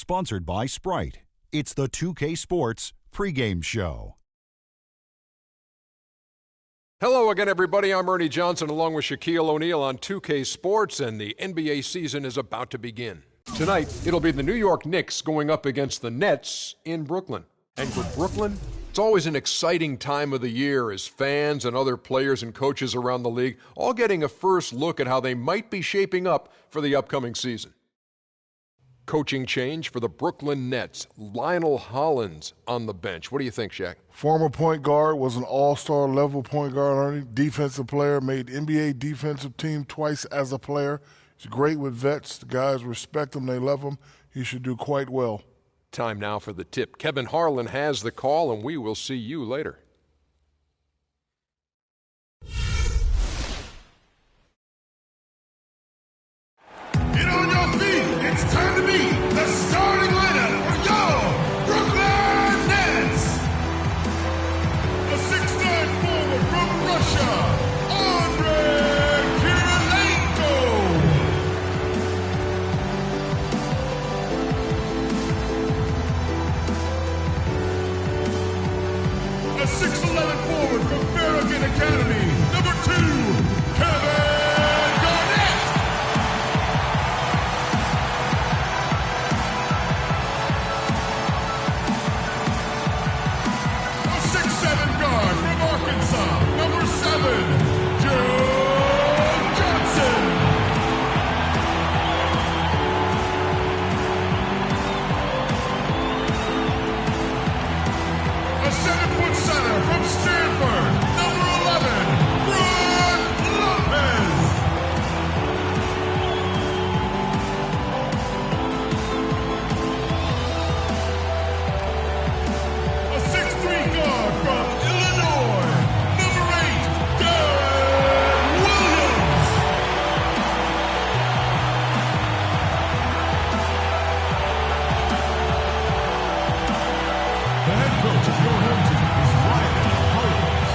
Sponsored by Sprite. It's the 2K Sports pregame show. Hello again, everybody. I'm Ernie Johnson along with Shaquille O'Neal on 2K Sports, and the NBA season is about to begin. Tonight, it'll be the New York Knicks going up against the Nets in Brooklyn. And for Brooklyn, it's always an exciting time of the year as fans and other players and coaches around the league all getting a first look at how they might be shaping up for the upcoming season. Coaching change for the Brooklyn Nets. Lionel Hollins on the bench. What do you think, Shaq? Former point guard, was an all-star level point guard, Ernie. Defensive player, made NBA defensive team twice as a player. He's great with vets. The guys respect him. They love him. He should do quite well. Time now for the tip. Kevin Harlan has the call, and we will see you later. Get on your feet. It's time to meet the starting lineup for your Brooklyn Nets. A 6'9" forward from Russia, Andrei Kirilenko. A 6'11" forward from Farragut Academy, number 2, Kevin. Arkansas, number 7, Joe Johnson. A 7-foot center from Stanford, number 11, Brook Lopez. A 6'3" guard from Illinois, number 8, Darren Williams. The head coach of your home team is Ryan Hollins.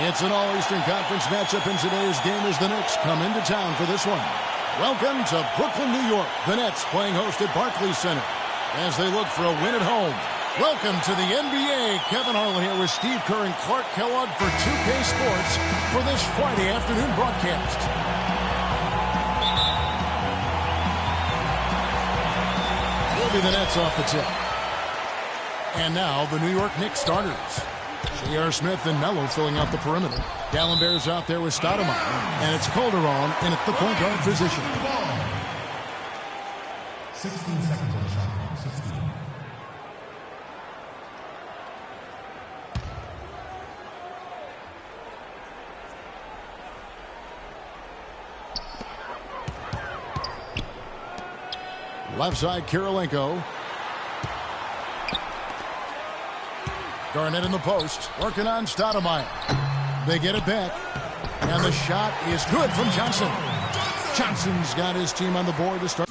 It's an All-Eastern Conference matchup in today's game as the Knicks come into town for this one. Welcome to Brooklyn, New York. The Nets playing host at Barclays Center as they look for a win at home. Welcome to the NBA. Kevin Harlan here with Steve Kerr and Clark Kellogg for 2K Sports for this Friday afternoon broadcast. It'll be the Nets off the tip. And now the New York Knicks starters. J.R. Smith and Melo filling out the perimeter. Gallenberg's out there with Stoudemire. And it's Calderon in at the point guard position. 16 seconds on the shot clock. 16. Left side, Kirilenko. Garnett in the post, working on Stoudemire. They get it back, and the shot is good from Johnson. Johnson's got his team on the board to start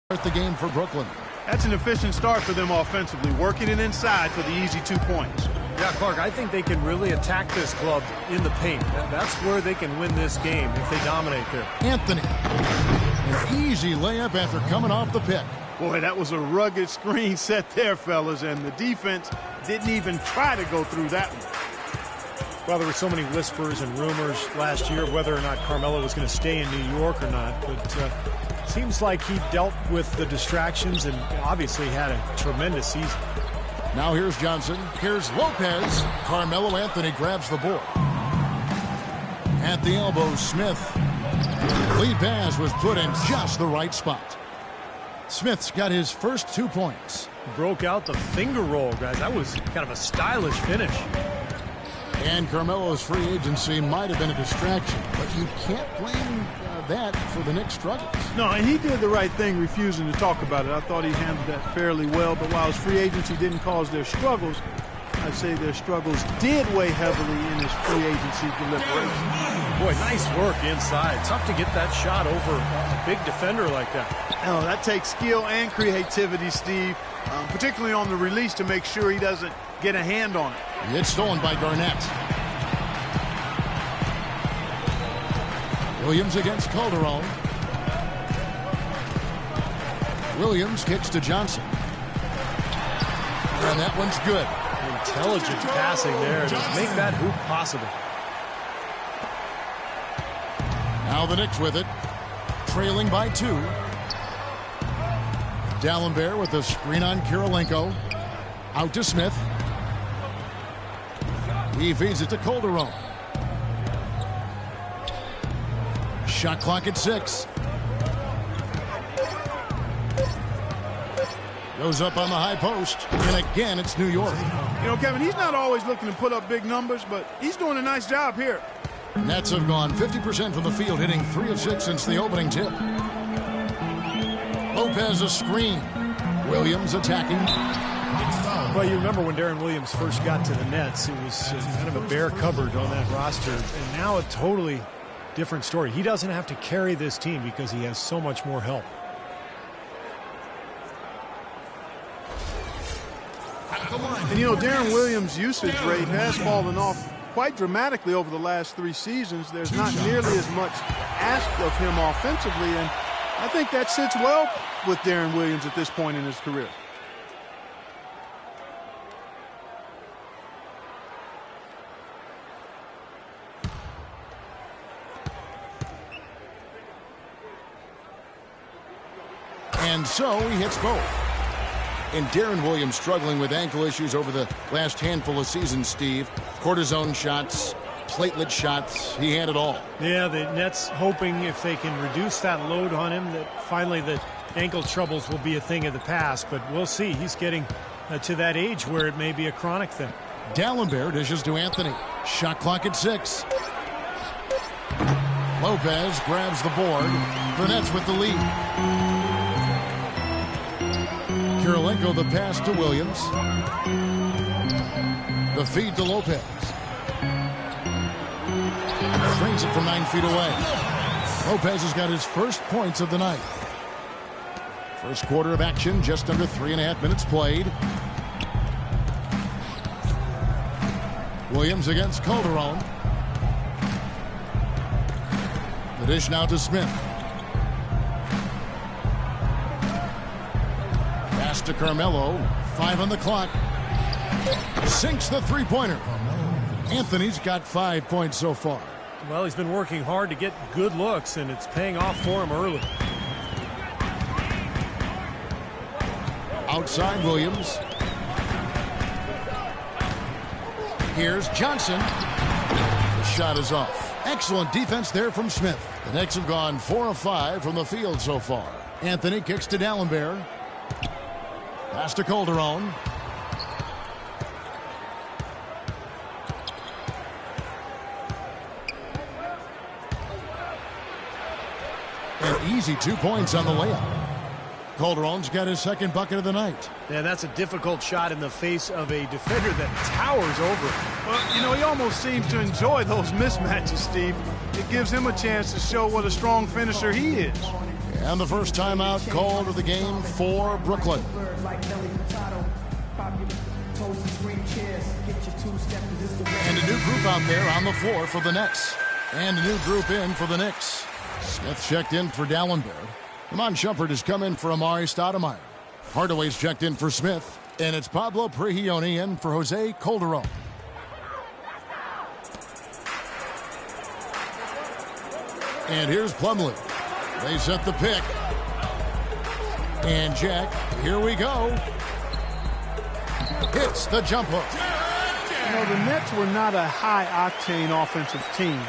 the game for Brooklyn. That's an efficient start for them offensively, working it inside for the easy 2 points. Yeah, Clark, I think they can really attack this club in the paint. That's where they can win this game if they dominate there. Anthony, an easy layup after coming off the pick. Boy, that was a rugged screen set there, fellas, and the defense didn't even try to go through that one. Well, there were so many whispers and rumors last year whether or not Carmelo was going to stay in New York or not, but seems like he dealt with the distractions and obviously had a tremendous season. Now here's Johnson. Here's Lopez. Carmelo Anthony grabs the board. At the elbow, Smith. Lead pass was put in just the right spot. Smith's got his first 2 points. Broke out the finger roll, guys. That was kind of a stylish finish. And Carmelo's free agency might have been a distraction, but you can't blame that for the Knicks' struggles. No, and he did the right thing refusing to talk about it. I thought he handled that fairly well, but while his free agency didn't cause their struggles, I'd say their struggles did weigh heavily in his free agency deliberation. Boy, nice work inside. Tough to get that shot over a big defender like that. Oh, that takes skill and creativity, Steve, particularly on the release to make sure he doesn't get a hand on it. It's stolen by Garnett. Williams against Calderon. Williams kicks to Johnson. And that one's good. Intelligent passing there to make that hoop possible. Now the Knicks with it. Trailing by 2. D'Alembert with a screen on Kirilenko. Out to Smith. He feeds it to Calderon. Shot clock at 6. Goes up on the high post. And again, it's New York. You know, Kevin, he's not always looking to put up big numbers, but he's doing a nice job here. Nets have gone 50% from the field, hitting 3 of 6 since the opening tip. Lopez a screen. Williams attacking. Well, you remember when Darren Williams first got to the Nets, it was kind of a bare cupboard on that roster. And now a totally different story. He doesn't have to carry this team because he has so much more help. And, you know, Darren Williams' usage rate has fallen off quite dramatically over the last 3 seasons. There's not nearly as much asked of him offensively, and I think that sits well with Darren Williams at this point in his career. And so he hits both. And Darren Williams struggling with ankle issues over the last handful of seasons, Steve. Cortisone shots, platelet shots, he had it all. Yeah, the Nets hoping if they can reduce that load on him that finally the ankle troubles will be a thing of the past. But we'll see. He's getting to that age where it may be a chronic thing. D'Alembert dishes to Anthony. Shot clock at 6. Lopez grabs the board. The Nets with the lead. Kirilenko the pass to Williams. The feed to Lopez. Brings it from 9 feet away. Lopez has got his first points of the night. First quarter of action, just under 3.5 minutes played. Williams against Calderon. The dish now to Smith. Pass to Carmelo. 5 on the clock. Sinks the three-pointer. Anthony's got 5 points so far. Well, he's been working hard to get good looks, and it's paying off for him early. Outside Williams. Here's Johnson. The shot is off. Excellent defense there from Smith. The Knicks have gone 4 of 5 from the field so far. Anthony kicks to D'Alembert. Pass to Calderon. An easy 2 points on the layup. Calderon's got his second bucket of the night. Yeah, that's a difficult shot in the face of a defender that towers over him. Well, you know, he almost seems to enjoy those mismatches, Steve. It gives him a chance to show what a strong finisher he is. And the first timeout called of the game for Brooklyn. And a new group out there on the floor for the Nets. And a new group in for the Knicks. Smith checked in for D'Alembert. Iman Shumpert has come in for Amari Stoudemire. Hardaway's checked in for Smith. And it's Pablo Prigioni in for Jose Calderon. And here's Plumlee. They set the pick. And Jack, here we go. Hits the jump hook. You know, the Nets were not a high-octane offensive team.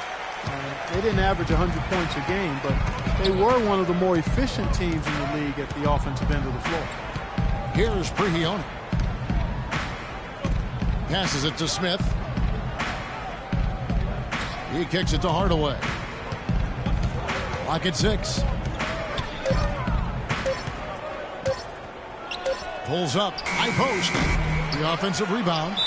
They didn't average 100 points a game, but they were one of the more efficient teams in the league at the offensive end of the floor. Here's Prigioni. Passes it to Smith. He kicks it to Hardaway. Clock at 6. Pulls up, high post. The offensive rebound.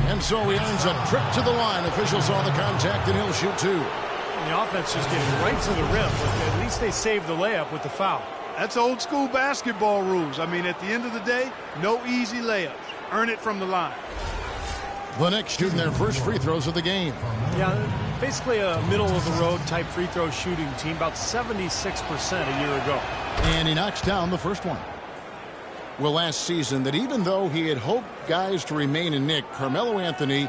And so he earns a trip to the line. Officials saw the contact, and he'll shoot 2. The offense just getting right to the rim, but at least they saved the layup with the foul. That's old school basketball rules. I mean, at the end of the day, no easy layups. Earn it from the line. The Knicks shooting their first free throws of the game. Yeah, basically a middle-of-the-road type free throw shooting team, about 76% a year ago. And he knocks down the first one. Well, last season, that even though he had hoped guys to remain in Nick, Carmelo Anthony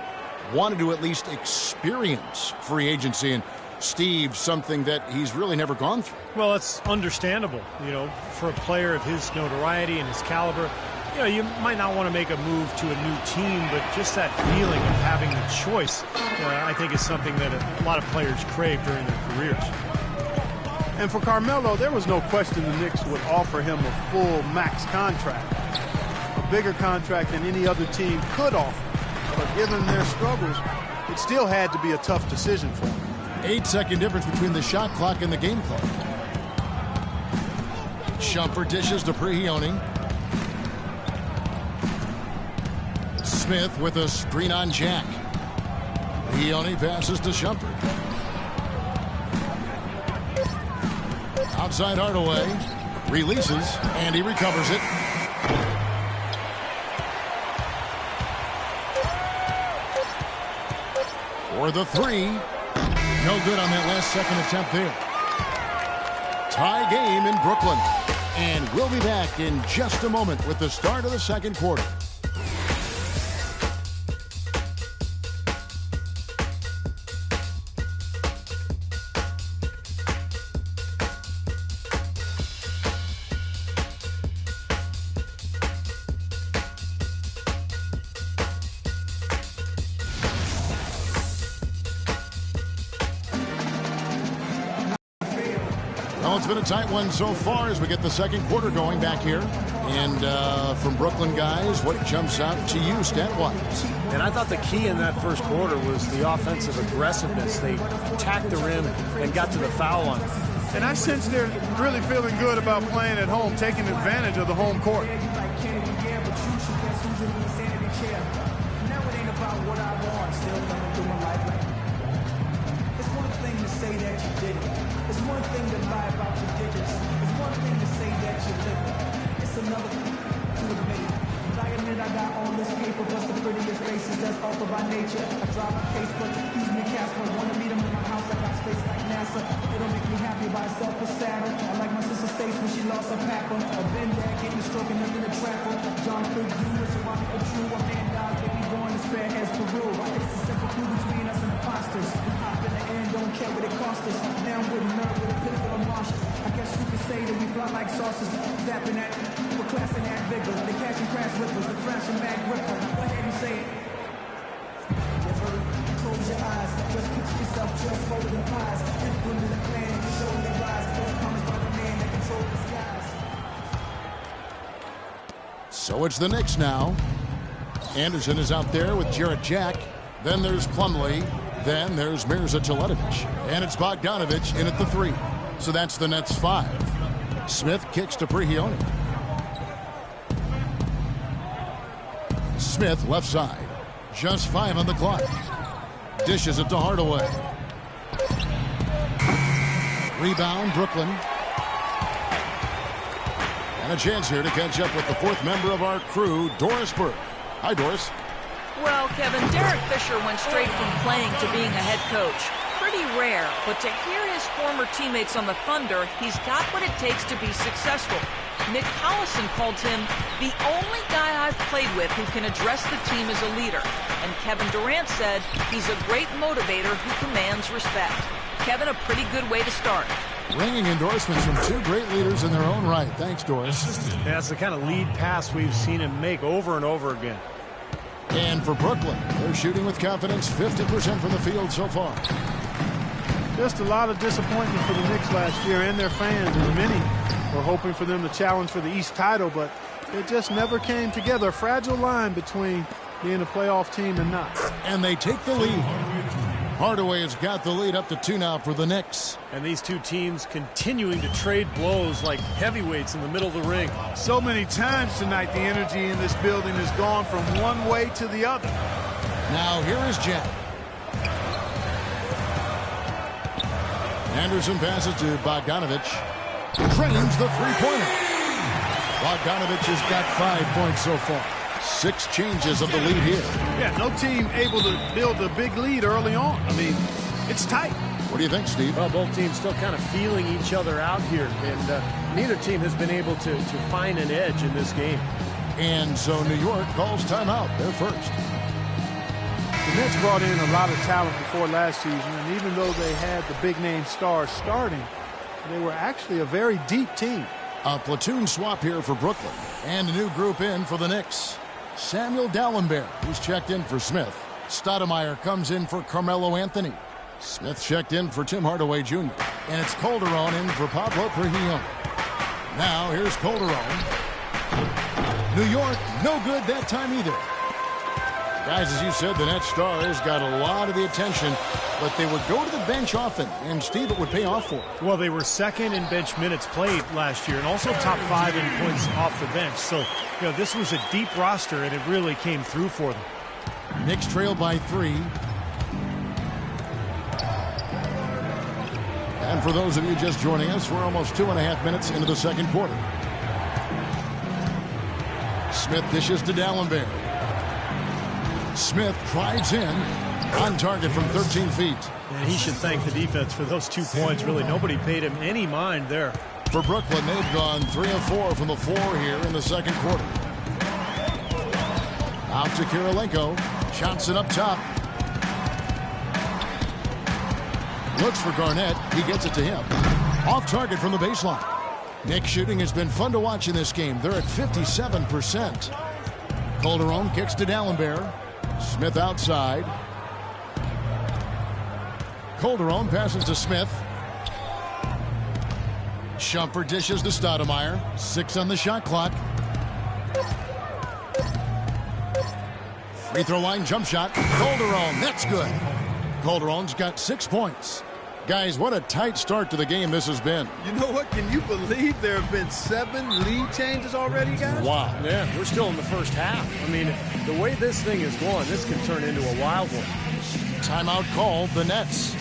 wanted to at least experience free agency. And Steve, something that he's really never gone through. Well, it's understandable, for a player of his notoriety and his caliber. You might not want to make a move to a new team, but just that feeling of having the choice, I think is something that a lot of players crave during their careers. And for Carmelo, there was no question the Knicks would offer him a full max contract. A bigger contract than any other team could offer. But given their struggles, it still had to be a tough decision for him. 8-second difference between the shot clock and the game clock. Shumpert dishes to Prigioni. Smith with a screen on Jack. Prigioni passes to Shumpert. Outside Hardaway. Releases, and he recovers it. For the 3. No good on that last second attempt there. Tie game in Brooklyn. And we'll be back in just a moment with the start of the second quarter. Well, it's been a tight one so far as we get the second quarter going back here. And from Brooklyn guys, what jumps out to you stat-wise? And I thought the key in that first quarter was the offensive aggressiveness. They attacked the rim and got to the foul line. And I sense they're really feeling good about playing at home, taking advantage of the home court. It's one thing to lie about your digits. It's one thing to say that you live it. It's another thing to admit it. I admit I got all this paper, plus the prettiest faces that's offered by nature. I drive a case, but he's me Casper. Wanna meet him in my house, I got space like NASA. It'll make me happy by itself for Saturn. I like my sister Stace when she lost her papa. I've been there, getting the stroke and nothing to trap her. John could do it, so I make a true. A man dies, they be born as fair as Peru. It's a simple clue between us and imposters. We hop in the end, don't care what it costs us. Now I'm with a nerd with a pistol of marshes. I guess you could say that we fly like saucers. Zapping at, we're classing that vigor. The cash and crash whippers, the thrashing back gripper. Go ahead and say it. Close your eyes, just picture yourself just holding pies. Implement the plan, show the rise. Those promised by the man that controls the skies. So it's the Knicks now. Anderson is out there with Jarrett Jack. Then there's Plumlee. Then there's Mirza Teletovic. And it's Bogdanovic in at the 3. So that's the Nets 5. Smith kicks to Prigioni. Smith left side. Just 5 on the clock. Dishes it to Hardaway. Rebound, Brooklyn. And a chance here to catch up with the 4th member of our crew, Doris Burke. Hi, Doris. Well, Kevin, Derek Fisher went straight from playing to being a head coach. Pretty rare, but to hear his former teammates on the Thunder, he's got what it takes to be successful. Nick Collison called him the only guy I've played with who can address the team as a leader. And Kevin Durant said he's a great motivator who commands respect. Kevin, a pretty good way to start. Ringing endorsements from 2 great leaders in their own right. Thanks, Doris. Yeah, that's the kind of lead pass we've seen him make over and over again. And for Brooklyn, they're shooting with confidence, 50% from the field so far. Just a lot of disappointment for the Knicks last year and their fans, as many were hoping for them to challenge for the East title, but it just never came together. A fragile line between being a playoff team and not. And they take the lead. Hardaway has got the lead up to 2 now for the Knicks. And these two teams continuing to trade blows like heavyweights in the middle of the ring. So many times tonight, the energy in this building has gone from one way to the other. Now here is Jack. Anderson passes to Bogdanovic. Drains the three-pointer. Bogdanovic has got 5 points so far. 6 changes of the lead here. Yeah, no team able to build a big lead early on. I mean, it's tight. What do you think, Steve? Well, both teams still kind of feeling each other out here, and neither team has been able to find an edge in this game. And so New York calls timeout. They're first. The Nets brought in a lot of talent before last season, and even though they had the big-name stars starting, they were actually a very deep team. A platoon swap here for Brooklyn, and a new group in for the Knicks. Samuel Dalembert, who's checked in for Smith. Stoudemire comes in for Carmelo Anthony. Smith checked in for Tim Hardaway Jr. And it's Calderon in for Pablo Prigioni. Now here's Calderon. New York, no good that time either. Guys, as you said, the Nets stars got a lot of the attention, but they would go to the bench often, and Steve, it would pay off for them. Well, they were second in bench minutes played last year and also top 5 in points off the bench. So, you know, this was a deep roster, and it really came through for them. Knicks trail by 3. And for those of you just joining us, we're almost 2.5 minutes into the second quarter. Smith dishes to Dalembert. Smith drives in, on target from 13 feet. And he should thank the defense for those 2 points. Really, nobody paid him any mind there. For Brooklyn, they've gone 3 of 4 from the floor here in the second quarter. Out to Kirilenko. Johnson up top. Looks for Garnett. He gets it to him. Off target from the baseline. Knicks shooting has been fun to watch in this game. They're at 57%. Calderon kicks to Dalembert. Smith outside. Calderon passes to Smith. Shumpert dishes to Stoudemire. 6 on the shot clock. Free throw line jump shot. Calderon, that's good. Calderon's got 6 points. Guys, what a tight start to the game this has been. You know what? Can you believe there have been 7 lead changes already, guys? Wow. Yeah, we're still in the first half. I mean, the way this thing is going, this can turn into a wild one. Timeout called the Nets.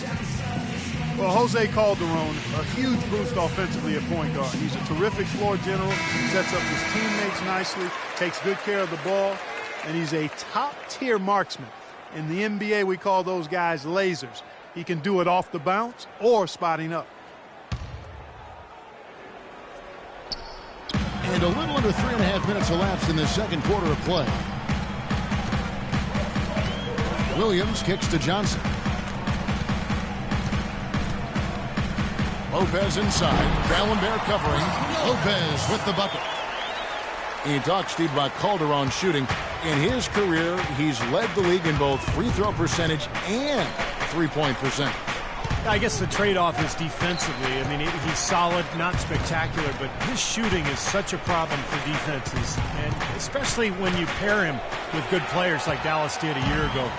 Well, Jose Calderon, a huge boost offensively at point guard. He's a terrific floor general, sets up his teammates nicely, takes good care of the ball, and he's a top-tier marksman. In the NBA, we call those guys lasers. He can do it off the bounce or spotting up. And a little under 3.5 minutes elapsed in the second quarter of play. Williams kicks to Johnson. Lopez inside. Dalembert covering. Lopez with the bucket. He talks, Steve, about Calderon shooting. In his career, he's led the league in both free throw percentage and three-point percent. I guess the trade-off is defensively. I mean, he's solid, not spectacular, but his shooting is such a problem for defenses, and especially when you pair him with good players like Dallas did a year ago.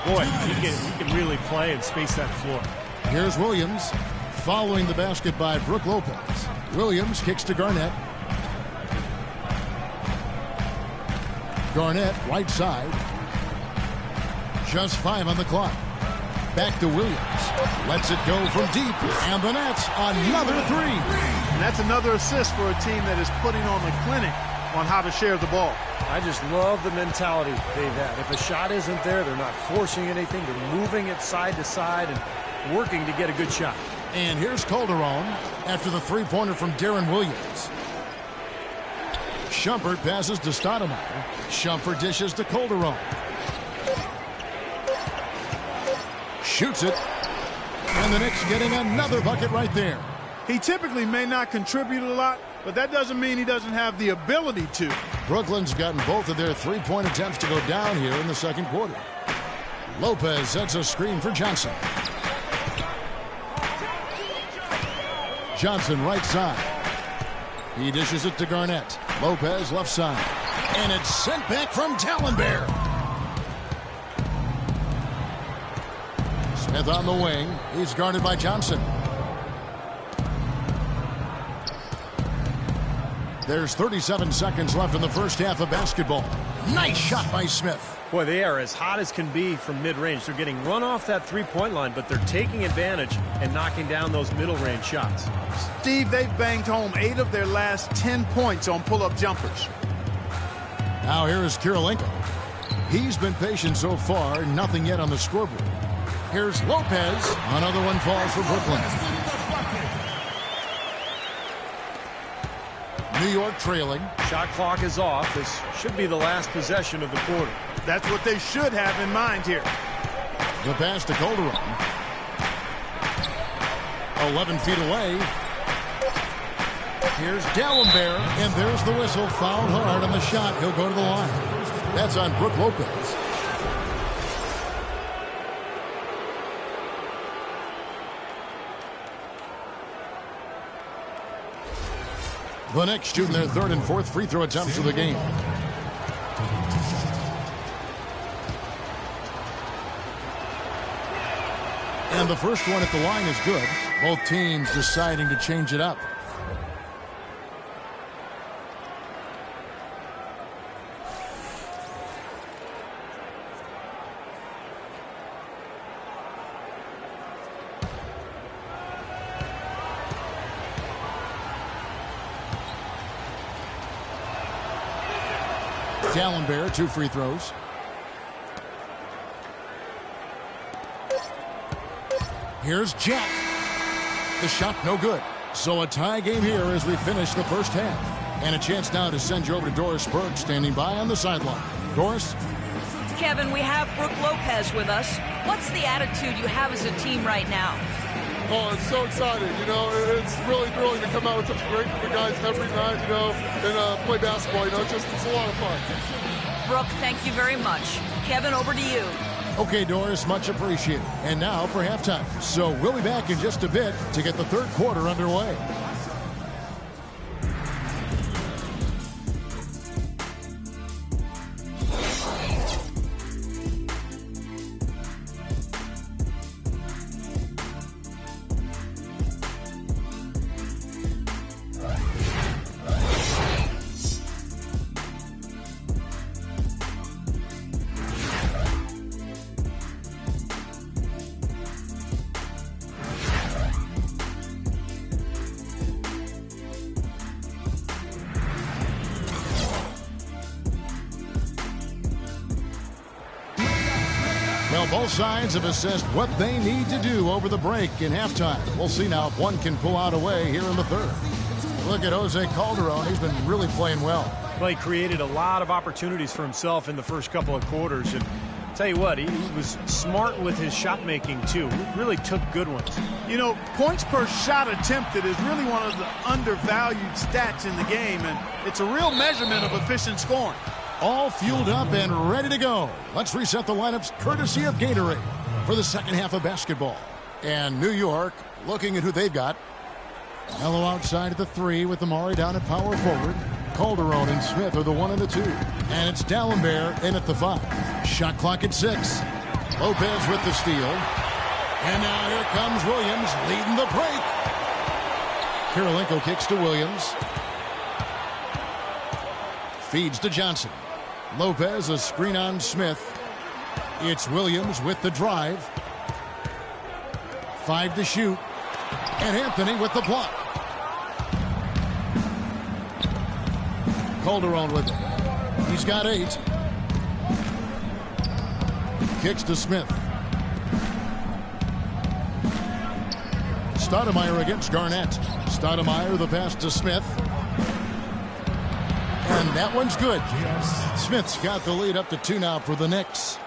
Boy, he can really play and space that floor. Here's Williams following the basket by Brook Lopez. Williams kicks to Garnett. Garnett, right side. Just 5 on the clock. Back to Williams. Lets it go from deep. And the Nets, another 3. And that's another assist for a team that is putting on the clinic on how to share the ball. I just love the mentality they've had. If a shot isn't there, they're not forcing anything. They're moving it side to side and working to get a good shot. And here's Calderon after the three-pointer from Darren Williams. Shumpert passes to Stoudemire. Shumpert dishes to Calderon. Shoots it. And the Knicks getting another bucket right there. He typically may not contribute a lot, but that doesn't mean he doesn't have the ability to. Brooklyn's gotten both of their three-point attempts to go down here in the second quarter. Lopez sets a screen for Johnson. Johnson right side. He dishes it to Garnett. Lopez left side. And it's sent back from Dalembert. Smith on the wing. He's guarded by Johnson. There's 37 seconds left in the first half of basketball. Nice shot by Smith. Boy, they are as hot as can be from mid-range. They're getting run off that three-point line, but they're taking advantage and knocking down those middle-range shots. Steve, they've banged home 8 of their last 10 points on pull-up jumpers. Now here is Kirilenko. He's been patient so far, nothing yet on the scoreboard. Here's Lopez. Another one falls for Brooklyn. New York trailing. Shot clock is off. This should be the last possession of the quarter. That's what they should have in mind here. The pass to Calderon. 11 feet away. Here's D'Alembert, and there's the whistle. Fouled hard on the shot. He'll go to the line. That's on Brook Lopez. The Knicks shooting their third and fourth free throw attempts of the game. And the first one at the line is good. Both teams deciding to change it up. D'Alembert, 2 free throws. Here's Jack. The shot no good. So a tie game here as we finish the first half. And a chance now to send you over to Doris Burke, standing by on the sideline. Doris? Kevin, we have Brook Lopez with us. What's the attitude you have as a team right now? Oh, it's so exciting. You know, it's really thrilling to come out with such a great group of guys every night, you know, and play basketball. You know, it's a lot of fun. Brooke, thank you very much. Kevin, over to you. Okay, Doris, much appreciated. And now for halftime. So we'll be back in just a bit to get the third quarter underway. Well, both sides have assessed what they need to do over the break in halftime. We'll see now if one can pull out a way here in the third. Look at Jose Calderon. He's been really playing well. Well, he created a lot of opportunities for himself in the first couple of quarters. And tell you what, he was smart with his shot making, too. He really took good ones. You know, points per shot attempted is really one of the undervalued stats in the game, and it's a real measurement of efficient scoring. All fueled up and ready to go. Let's reset the lineups courtesy of Gatorade for the second half of basketball. And New York looking at who they've got. Mello outside at the 3 with Amari down at power forward. Calderon and Smith are the 1 and the 2. And it's D'Alembert in at the 5. Shot clock at 6. Lopez with the steal. And now here comes Williams leading the break. Kirilenko kicks to Williams. Feeds to Johnson. Lopez, a screen on Smith. It's Williams with the drive. 5 to shoot. And Anthony with the block. Calderon with it. He's got 8. Kicks to Smith. Stoudemire against Garnett. Stoudemire the pass to Smith. And that one's good. Smith's got the lead up to 2 now for the Knicks.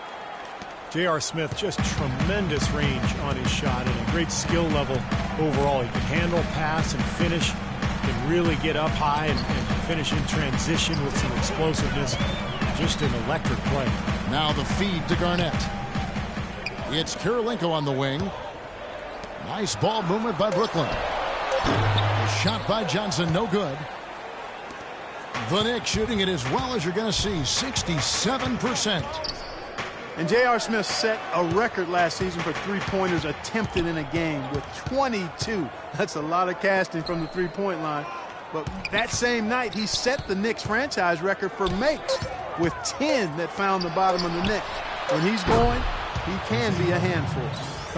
J.R. Smith, just tremendous range on his shot and a great skill level overall. He can handle, pass, and finish. Can really get up high and finish in transition with some explosiveness. Just an electric play. Now the feed to Garnett. It's Kirilenko on the wing. Nice ball movement by Brooklyn. A shot by Johnson, no good. The Knicks shooting it as well as you're going to see, 67%. And J.R. Smith set a record last season for three-pointers attempted in a game with 22. That's a lot of casting from the three-point line. But that same night, he set the Knicks franchise record for makes with 10 that found the bottom of the net. When he's going, he can be a handful.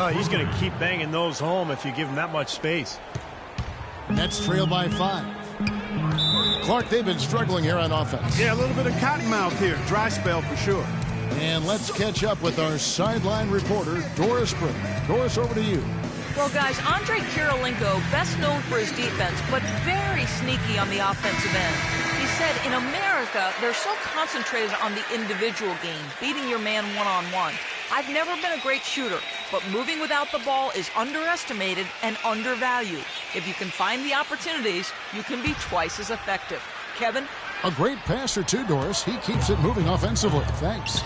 Oh, he's going to keep banging those home if you give him that much space. Nets trail by 5. Clark, they've been struggling here on offense. Yeah, a little bit of cottonmouth here. Dry spell for sure. And let's catch up with our sideline reporter, Doris Spring. Doris, over to you. Well, guys, Andre Kirilenko, best known for his defense, but very sneaky on the offensive end. He said, in America, they're so concentrated on the individual game, beating your man one-on-one. I've never been a great shooter, but moving without the ball is underestimated and undervalued. If you can find the opportunities, you can be twice as effective. Kevin? A great passer, too, Doris. He keeps it moving offensively. Thanks.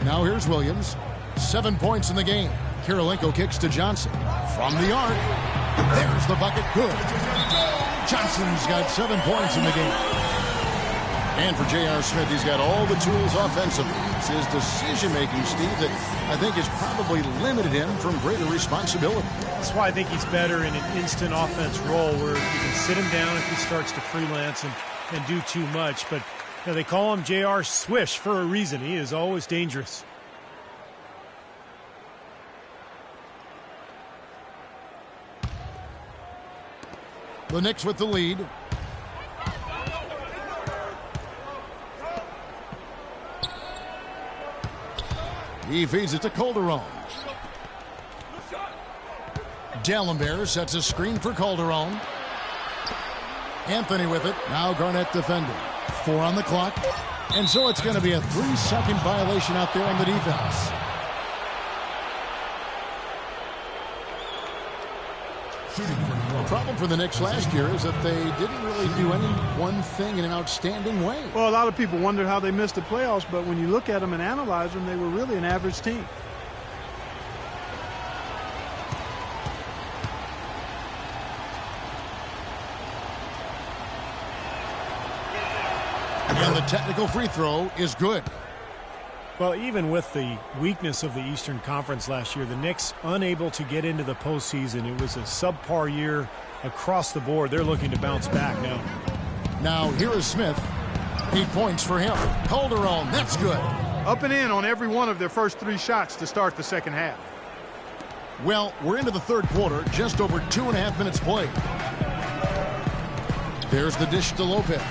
Now here's Williams. 7 points in the game. Kirilenko kicks to Johnson. From the arc. There's the bucket. Good. Johnson's got 7 points in the game. And for J.R. Smith, he's got all the tools offensively. It's his decision-making, Steve, that I think has probably limited him from greater responsibility. That's why I think he's better in an instant offense role where you can sit him down if he starts to freelance and do too much. But you know, they call him J.R. Swish for a reason. He is always dangerous. The Knicks with the lead. He feeds it to Calderon. D'Alembert sets a screen for Calderon. Anthony with it. Now Garnett defending. 4 on the clock. And so it's going to be a 3-second violation out there on the defense. The problem for the Knicks last year is that they didn't really do any one thing in an outstanding way. Well, a lot of people wonder how they missed the playoffs, but when you look at them and analyze them, they were really an average team. And the technical free throw is good. Well, even with the weakness of the Eastern Conference last year, the Knicks unable to get into the postseason. It was a subpar year across the board. They're looking to bounce back now. Now here is Smith. 8 points for him. Calderon, that's good. Up and in on every one of their first 3 shots to start the second half. Well, we're into the third quarter, just over 2.5 minutes played. There's the dish to Lopez.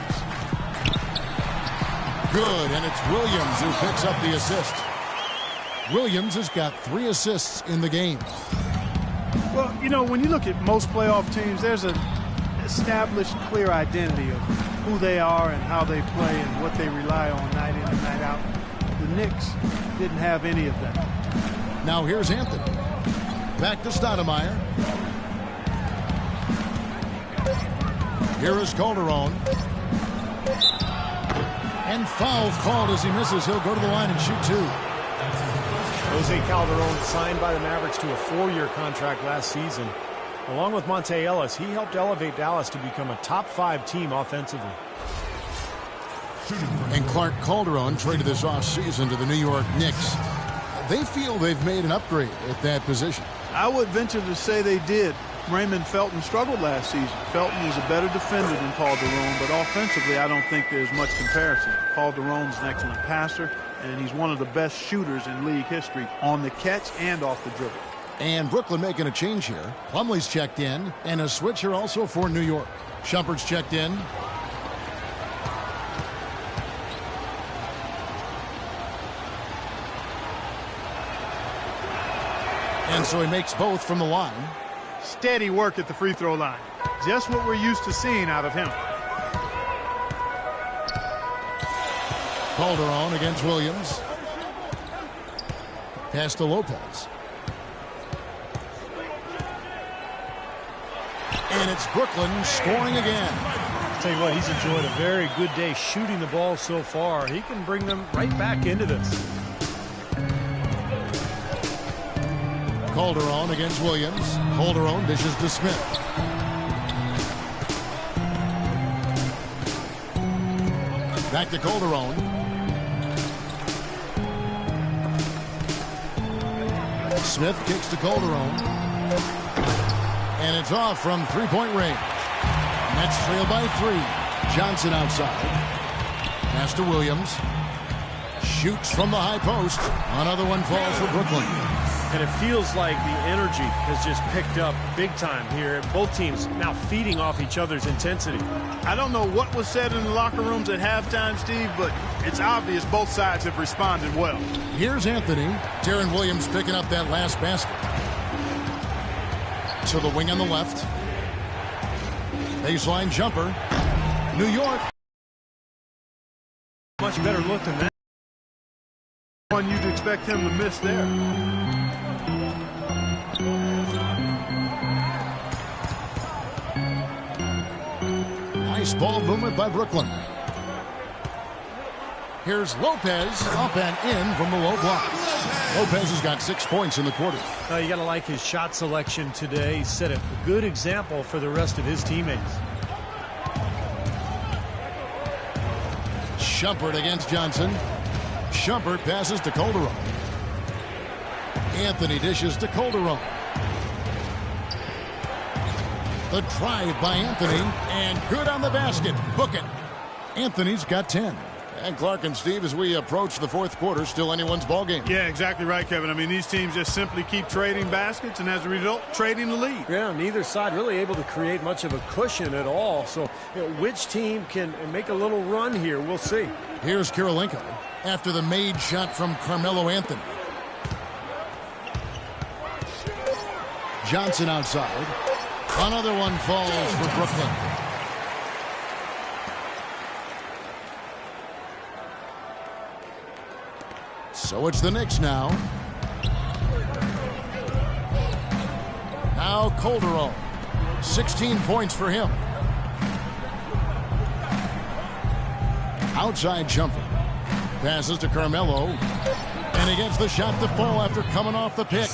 Good, and it's Williams who picks up the assist. Williams has got 3 assists in the game. Well, you know, when you look at most playoff teams, there's an established, clear identity of who they are and how they play and what they rely on night in and night out. The Knicks didn't have any of that. Now here's Anthony. Back to Stoudemire. Here is Calderon. And foul called as he misses. He'll go to the line and shoot 2. Jose Calderon signed by the Mavericks to a 4-year contract last season. Along with Monte Ellis, he helped elevate Dallas to become a top 5 team offensively. And Clark Calderon traded this offseason to the New York Knicks. They feel they've made an upgrade at that position. I would venture to say they did. Raymond Felton struggled last season. Felton is a better defender than Calderon, but offensively I don't think there's much comparison. Calderon's an excellent passer, and he's one of the best shooters in league history on the catch and off the dribble. And Brooklyn making a change here. Plumlee's checked in, and a switcher also for New York. Shumpert's checked in. And so he makes both from the line. Steady work at the free throw line. Just what we're used to seeing out of him. Calderon against Williams. Pass to Lopez. And it's Brooklyn scoring again. I'll tell you what, he's enjoyed a very good day shooting the ball so far. He can bring them right back into this. Calderon against Williams. Calderon dishes to Smith. Back to Calderon. Smith kicks to Calderon. And it's off from three-point range. Nets trail by 3. Johnson outside. Pass to Williams. Shoots from the high post. Another one falls for Brooklyn. And it feels like the energy has just picked up big time here. Both teams now feeding off each other's intensity. I don't know what was said in the locker rooms at halftime, Steve, but it's obvious both sides have responded well. Here's Anthony. Darren Williams picking up that last basket. To the wing on the left. Baseline jumper. New York. Much better look than that. One you'd expect him to miss there. Nice ball movement by Brooklyn. Here's Lopez up and in from the low block. Lopez has got 6 points in the quarter. You got to like his shot selection today. He set a good example for the rest of his teammates. Shumpert against Johnson. Shumpert passes to Calderon. Anthony dishes to Calderon. The drive by Anthony, and good on the basket. Book it. Anthony's got 10. And Clark and Steve, as we approach the fourth quarter, still anyone's ball game. Yeah, exactly right, Kevin. I mean, these teams just simply keep trading baskets, and as a result, trading the lead. Yeah, neither side really able to create much of a cushion at all. So, which team can make a little run here? We'll see. Here's Kirilenko after the made shot from Carmelo Anthony. Johnson outside. Another one falls for Brooklyn. So it's the Knicks now. Now Calderon. 16 points for him. Outside jumper. Passes to Carmelo. And he gets the shot to fall after coming off the pick.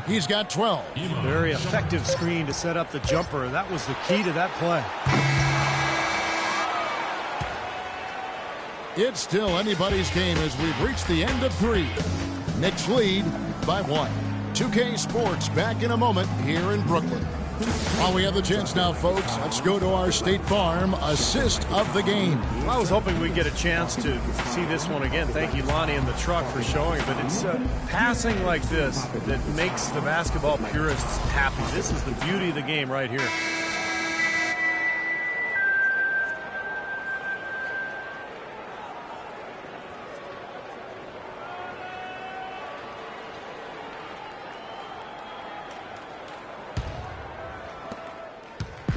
He's got 12. Very effective screen to set up the jumper. That was the key to that play. It's still anybody's game as we've reached the end of 3. Knicks lead by 1. 2K Sports back in a moment here in Brooklyn. While we have the chance now, folks, let's go to our State Farm assist of the game. I was hoping we'd get a chance to see this one again. Thank you, Lonnie and the truck, for showing. But it's passing like this that makes the basketball purists happy. This is the beauty of the game right here.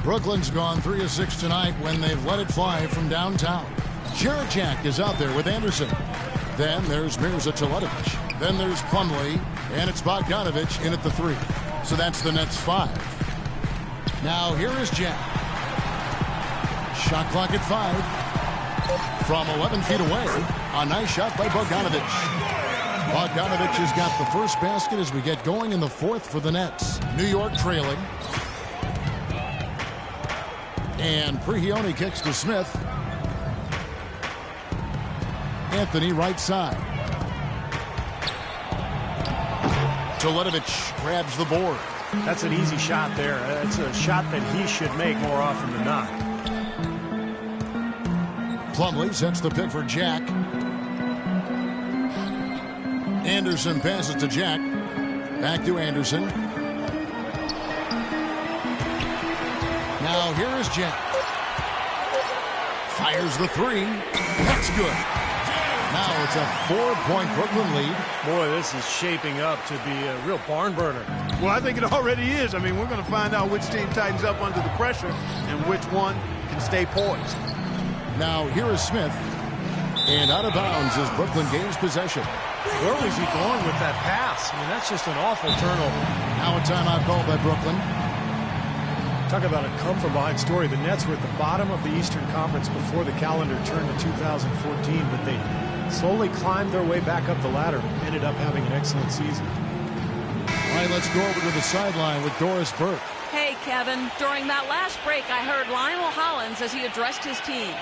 Brooklyn's gone 3 of 6 tonight when they've let it fly from downtown. Jaracek is out there with Anderson. Then there's Mirza Teletovic. Then there's Plumlee, and it's Bogdanovich in at the 3. So that's the Nets 5. Now here is Jack. Shot clock at 5. From 11 feet away, a nice shot by Bogdanovich. Bogdanovich has got the first basket as we get going in the fourth for the Nets. New York trailing. And Prigioni kicks to Smith. Anthony right side. Teletovic grabs the board. That's an easy shot there. It's a shot that he should make more often than not. Plumlee sets the pick for Jack. Anderson passes to Jack. Back to Anderson. Now here is Jack. Fires the 3. That's good. Now it's a 4-point Brooklyn lead. Boy, this is shaping up to be a real barn burner. Well, I think it already is. I mean, we're going to find out which team tightens up under the pressure and which one can stay poised. Now here is Smith. And out of bounds is Brooklyn gains possession. Where was he going with that pass? I mean, that's just an awful turnover. Now a timeout called by Brooklyn. Talk about a come-from-behind story. The Nets were at the bottom of the Eastern Conference before the calendar turned to 2014, but they slowly climbed their way back up the ladder, ended up having an excellent season. All right, let's go over to the sideline with Doris Burke. Hey, Kevin. During that last break, I heard Lionel Hollins as he addressed his team.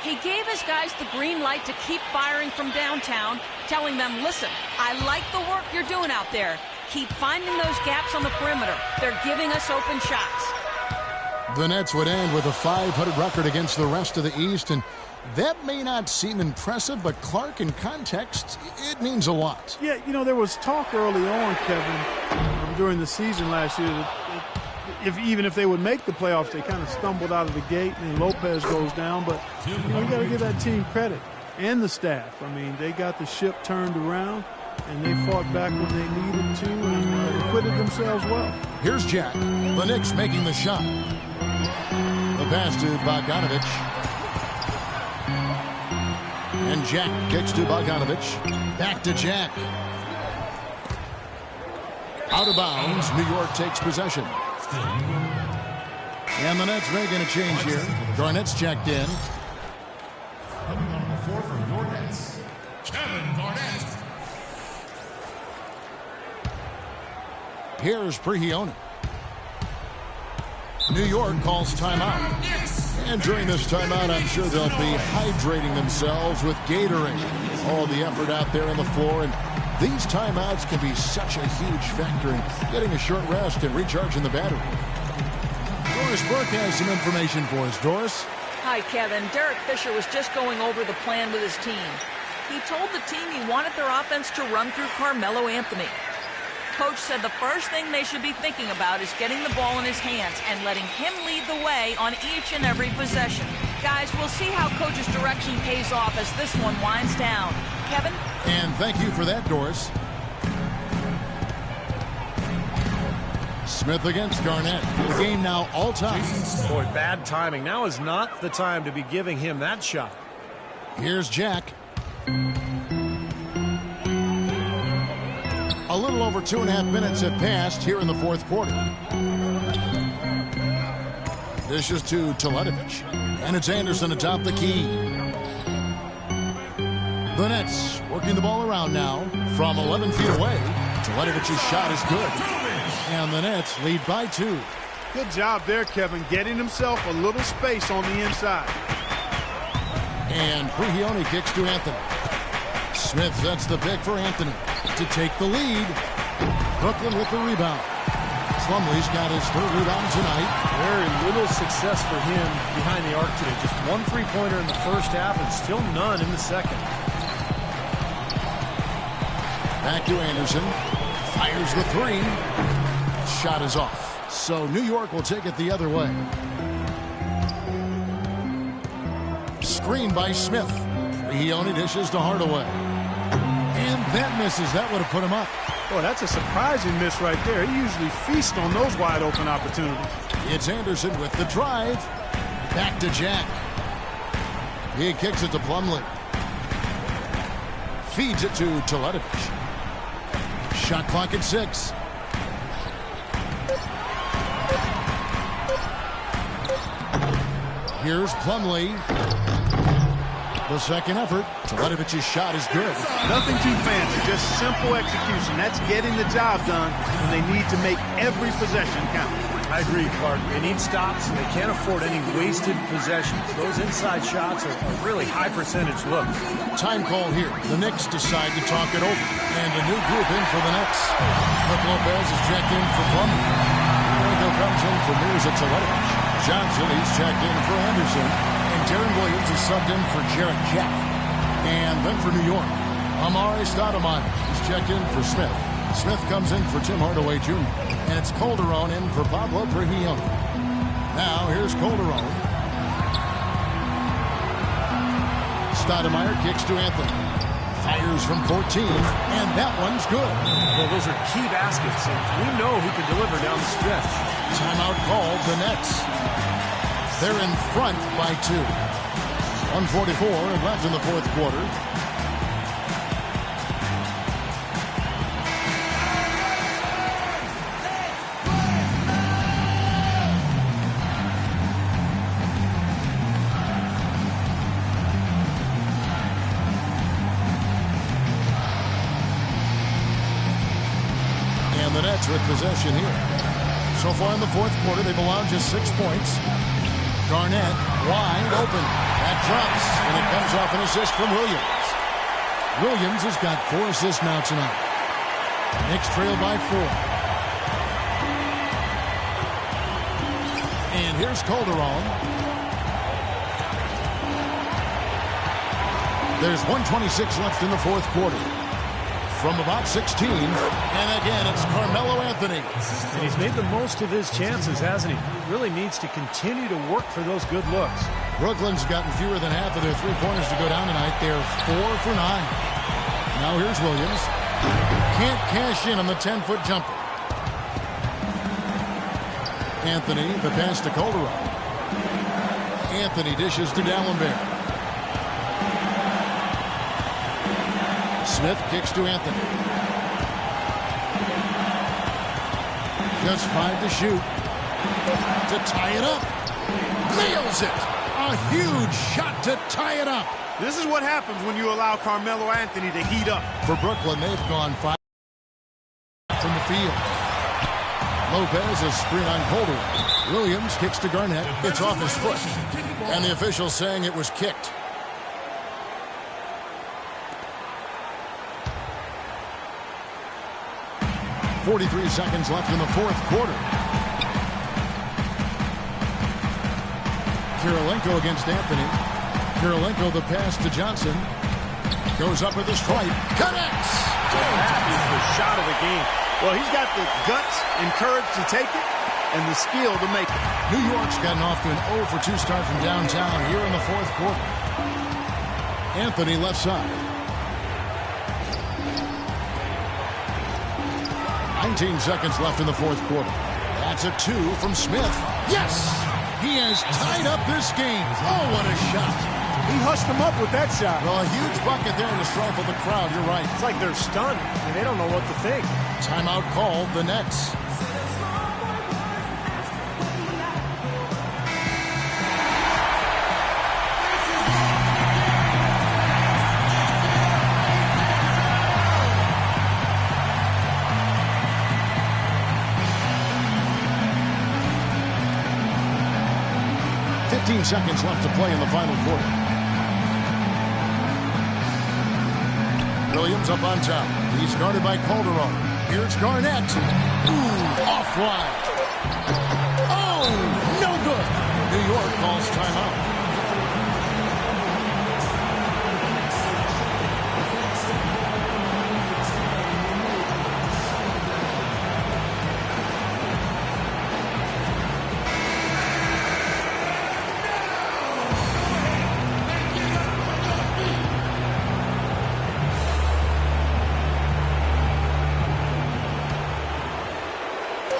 He gave his guys the green light to keep firing from downtown, telling them, listen, I like the work you're doing out there. keep finding those gaps on the perimeter. They're giving us open shots. The Nets would end with a .500 record against the rest of the East, and that may not seem impressive, but Clark, in context, it means a lot. Yeah, you know, there was talk early on, Kevin, during the season last year that even if they would make the playoffs, they kind of stumbled out of the gate, and then Lopez goes down. But you got to give that team credit and the staff. I mean, they got the ship turned around, and they fought back when they needed to and acquitted themselves well. Here's Jack. The Knicks making the shot. The pass to Bogdanovic. And Jack kicks to Bogdanovic. Back to Jack. Out of bounds. New York takes possession. And the Nets making a change here. Garnett's checked in. Coming on the floor for your Nets, Kevin Garnett. Here's Prigioni. New York calls timeout. And during this timeout, I'm sure they'll be hydrating themselves with Gatorade. All the effort out there on the floor. And these timeouts can be such a huge factor in getting a short rest and recharging the battery. Doris Burke has some information for us. Doris? Hi, Kevin. Derek Fisher was just going over the plan with his team. He told the team he wanted their offense to run through Carmelo Anthony. Coach said the first thing they should be thinking about is getting the ball in his hands and letting him lead the way on each and every possession. Guys, we'll see how Coach's direction pays off as this one winds down. Kevin? And thank you for that, Doris. Smith against Garnett. The game now all time. Boy, bad timing. Now is not the time to be giving him that shot. Here's Jack. A little over 2.5 minutes have passed here in the fourth quarter. This is to Teletovic. And it's Anderson atop the key. The Nets working the ball around now from 11 feet away. Teletovic's shot is good. And the Nets lead by 2. Good job there, Kevin, getting himself a little space on the inside. And Prigioni kicks to Anthony. Smith sets the pick for Anthony to take the lead. Brooklyn with the rebound. Plumlee's got his third rebound tonight. Very little success for him behind the arc today. Just one three-pointer in the first half and still none in the second. Back to Anderson. Fires the three. Shot is off. So New York will take it the other way. Screen by Smith. He only dishes to Hardaway. And that misses. That would have put him up. Boy, that's a surprising miss right there. He usually feasts on those wide open opportunities. It's Anderson with the drive. Back to Jack. He kicks it to Plumlee. Feeds it to Teletovic. Shot clock at 6. Here's Plumlee. The second effort. Teletovic's shot is good. Nothing too fancy, just simple execution. That's getting the job done, and they need to make every possession count. I agree, Clark. They need stops, and they can't afford any wasted possessions. Those inside shots are really high-percentage looks. Time call here. The Knicks decide to talk it over. And a new group in for the Nets. Brook Lopez is checked in for Plumlee. Franco comes in for Mirza Teletovic. Johnson, he's checked in for Anderson. And Darren Williams is subbed in for Jarrett Jack. And then for New York, Amare Stoudemire is checked in for Smith. Smith comes in for Tim Hardaway Jr. And it's Calderon in for Pablo Prigioni. Now here's Calderon. Stoudemire kicks to Anthony. Fires from 14. And that one's good. Well, those are key baskets, and we know who can deliver down the stretch. Timeout called, the Nets. They're in front by 2. 1:44 left in the fourth quarter. And the Nets with possession here. So far in the fourth quarter, they've allowed just 6 points. Garnett wide open. That drops, and it comes off an assist from Williams. Williams has got 4 assists now tonight. Knicks trail by 4. And here's Calderon. There's 1:26 left in the fourth quarter. From about 16, and again, it's Carmelo Anthony. And he's made the most of his chances, hasn't he? He really needs to continue to work for those good looks. Brooklyn's gotten fewer than half of their three-pointers to go down tonight. They're 4 for 9. Now here's Williams. Can't cash in on the 10-foot jumper. Anthony, the pass to Calderon. Anthony dishes to D'Alembert. Smith kicks to Anthony. Just 5 to shoot. To tie it up. Nails it. A huge shot to tie it up. This is what happens when you allow Carmelo Anthony to heat up. For Brooklyn, they've gone 5 from the field. Lopez is screen on Calderon. Williams kicks to Garnett. It's off his foot. And the official saying it was kicked. 43 seconds left in the fourth quarter. Kirilenko against Anthony. Kirilenko the pass to Johnson. Goes up with a stripe. Connects! That is the shot of the game. Well, he's got the guts and courage to take it and the skill to make it. New York's gotten off to an 0 for 2 start from downtown here in the fourth quarter. Anthony left side. 19 seconds left in the fourth quarter. That's a 2 from Smith. Yes! He has tied up this game. Oh, what a shot. He hushed him up with that shot. Well, a huge bucket there to stifle the crowd. You're right. It's like they're stunned, and they don't know what to think. Timeout called, the Nets. Seconds left to play in the final quarter. Williams up on top. He's guarded by Calderon. Here's Garnett. Ooh, offline. Oh, no good. New York calls timeout.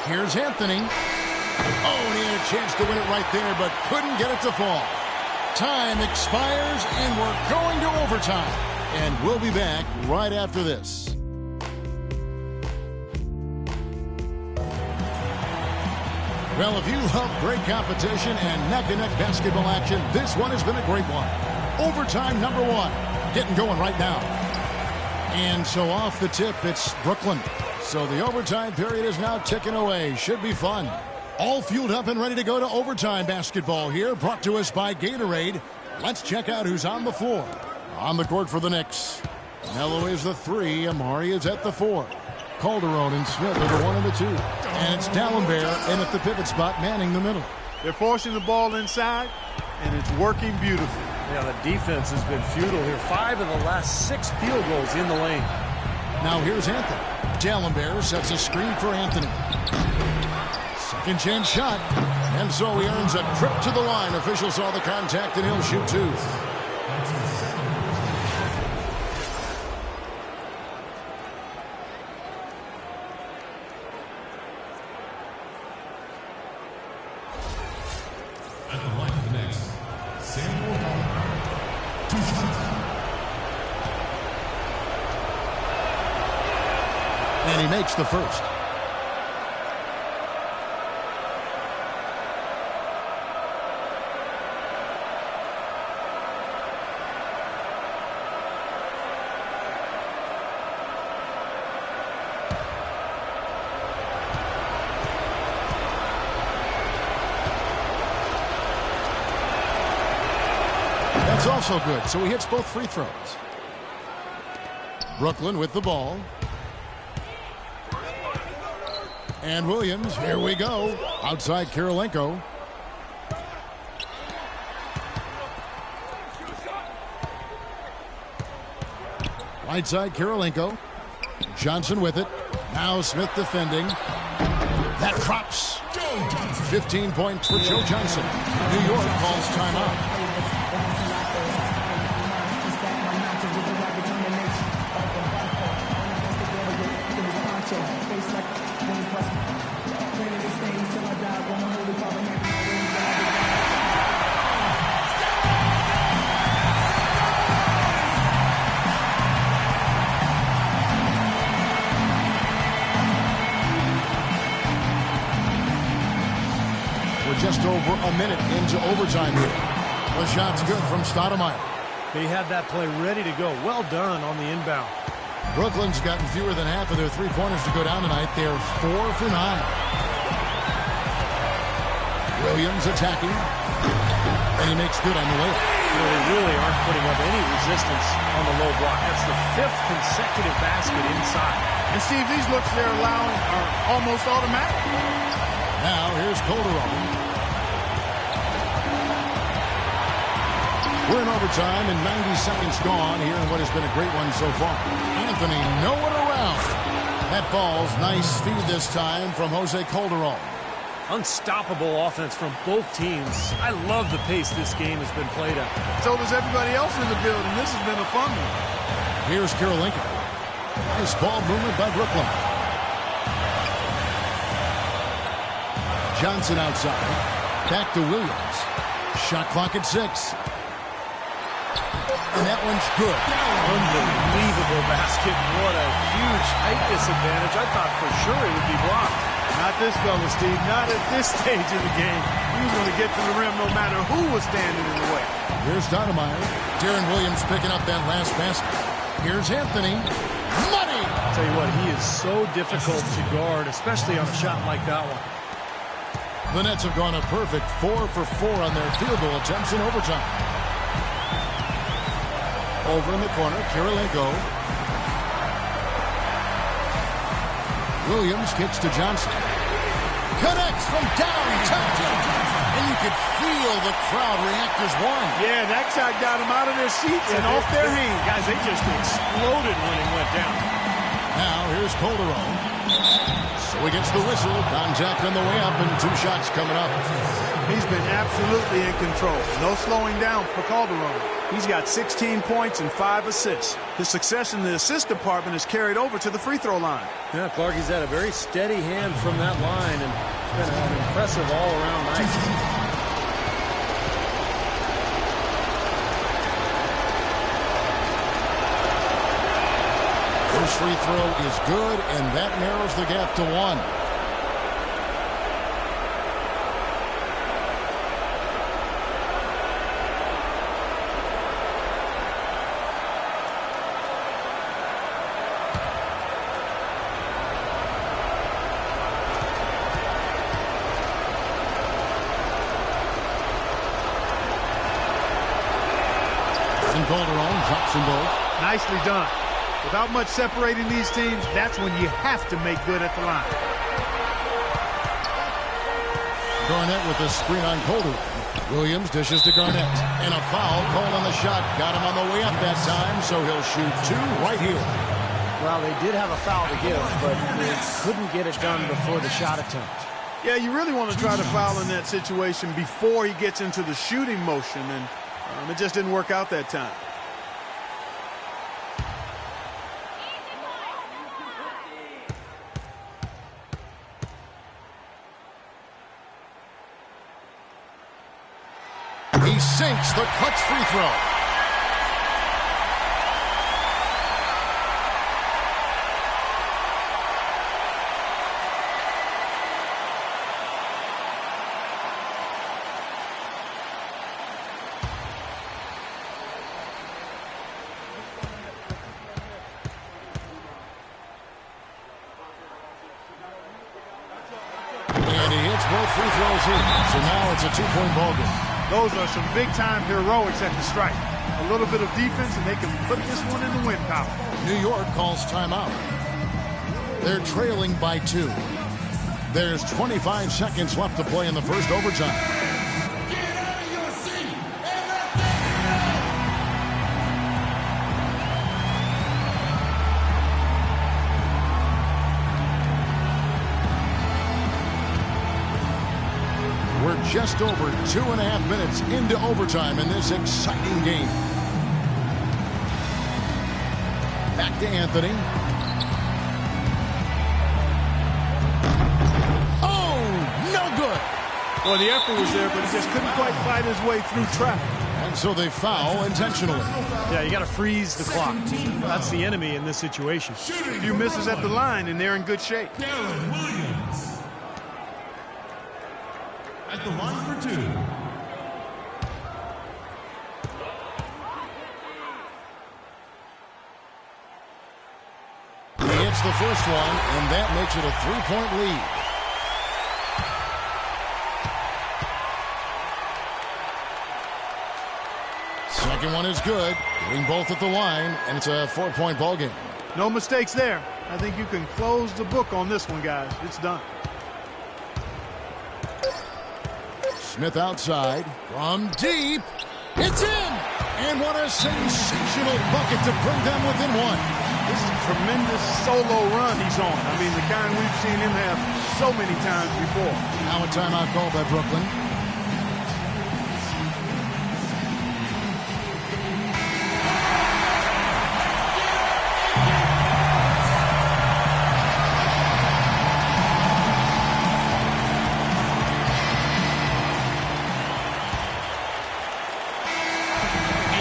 Here's Anthony. Oh, and he had a chance to win it right there, but couldn't get it to fall. Time expires, and we're going to overtime. And we'll be back right after this. Well, if you love great competition and neck-and-neck basketball action, this one has been a great one. Overtime number 1. Getting going right now. And so off the tip, it's Brooklyn. So the overtime period is now ticking away. Should be fun. All fueled up and ready to go to overtime basketball here. Brought to us by Gatorade. Let's check out who's on the floor. On the court for the Knicks. Melo is the 3. Amari is at the 4. Calderon and Smith are the 1 and the 2. And it's D'Alembert in at the pivot spot, manning the middle. They're forcing the ball inside, and it's working beautifully. Yeah, the defense has been futile here. 5 of the last 6 field goals in the lane. Now here's Anthony. D'Alembert sets a screen for Anthony. Second chance shot. And so he earns a trip to the line. Officials saw the contact, and he'll shoot 2. At the line of the Knicks, Samuel Hall. 2 shots. And he makes the first. That's also good, so he hits both free throws. Brooklyn with the ball. And Williams, here we go. Outside Kirilenko. Right side Kirilenko. Johnson with it. Now Smith defending. That drops. 15 points for Joe Johnson. New York calls timeout. Just over a minute into overtime here. The shot's good from Stoudemire. They had that play ready to go. Well done on the inbound. Brooklyn's gotten fewer than half of their three-pointers to go down tonight. They're 4 for 9. Williams attacking. And he makes good on the layup. They really aren't putting up any resistance on the low block. That's the 5th consecutive basket inside. And Steve, these looks they're allowing are almost automatic. Now here's Calderon. We're in overtime and 90 seconds gone here in what has been a great one so far. Anthony nowhere around. That ball's nice feed this time from Jose Calderon. Unstoppable offense from both teams. I love the pace this game has been played at. So does everybody else in the building. This has been a fun one. Here's Kirilenko. Nice ball movement by Brooklyn. Johnson outside. Back to Williams. Shot clock at 6. And that one's good. Unbelievable basket. What a huge height disadvantage. I thought for sure it would be blocked. Not this fella, Steve. Not at this stage of the game. He was going to get to the rim no matter who was standing in the way. Here's Stoudemire. Deron Williams picking up that last basket. Here's Anthony. Money! I'll tell you what, he is so difficult to guard, especially on a shot like that one. The Nets have gone a perfect 4 for 4 on their field goal attempts in overtime. Over in the corner, Kirilenko. Williams kicks to Johnson. Connects from downtown. And you could feel the crowd react as one. Yeah, that shot got them out of their seats and off their hands. Guys, they just exploded when it went down. Now here's Calderon. So he gets the whistle. Contact on the way up and 2 shots coming up. He's been absolutely in control. No slowing down for Calderon. He's got 16 points and 5 assists. His success in the assist department is carried over to the free throw line. Yeah, Clark, he's had a very steady hand from that line, and it's been an impressive all-around night. First free throw is good, and that narrows the gap to 1. Calderon drops them both. Nicely done. Without much separating these teams, that's when you have to make good at the line. Garnett with the screen on Calderon. Williams dishes to Garnett. And a foul called on the shot. Got him on the way up that time, so he'll shoot 2 right here. Well, they did have a foul to give, but they couldn't get it done before the shot attempt. Yeah, you really want to try to foul in that situation before he gets into the shooting motion, and it just didn't work out that time. He sinks the clutch free throw. And he hits both free throws in. So now it's a 2-point ball game. Those are some big-time heroics at the strike. A little bit of defense, and they can put this one in the win column. New York calls timeout. They're trailing by 2. There's 25 seconds left to play in the first overtime. Get out of your seat and let We're just over 2.5 minutes into overtime in this exciting game. Back to Anthony. Well, the effort was there, but he just couldn't quite fight his way through traffic. And so they foul intentionally. Yeah, you got to freeze the clock. That's the enemy in this situation. A few misses at the line, and they're in good shape. Darren Williams at the line for 2. He hits the first one, and that makes it a 3-point lead. Second one is good, hitting both at the line, and it's a 4-point ball game. No mistakes there. I think you can close the book on this one, guys. It's done. Smith outside from deep. It's in! And what a sensational bucket to bring them within one. This is a tremendous solo run he's on. I mean, the kind we've seen him have so many times before. Now a timeout called by Brooklyn.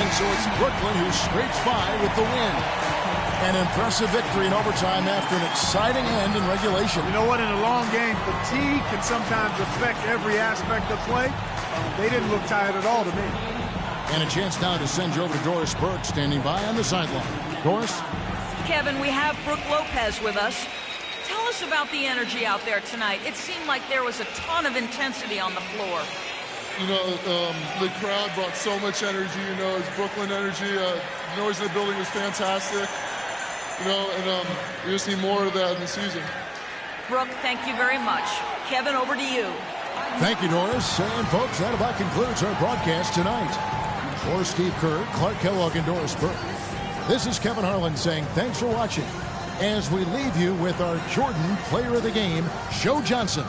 So it's Brooklyn who scrapes by with the win. An impressive victory in overtime after an exciting end in regulation. You know what? In a long game, fatigue can sometimes affect every aspect of play. They didn't look tired at all to me. And a chance now to send you over to Doris Burke standing by on the sideline. Doris? Kevin, we have Brooke Lopez with us. Tell us about the energy out there tonight. It seemed like there was a ton of intensity on the floor. You know, the crowd brought so much energy, you know, it's Brooklyn energy. The noise in the building was fantastic, you know, and we just need more of that in the season. Brooke, thank you very much. Kevin, over to you. Thank you, Doris. And folks, that about concludes our broadcast tonight. For Steve Kerr, Clark Kellogg, and Doris Burke, this is Kevin Harlan saying thanks for watching as we leave you with our Jordan Player of the Game, Joe Johnson.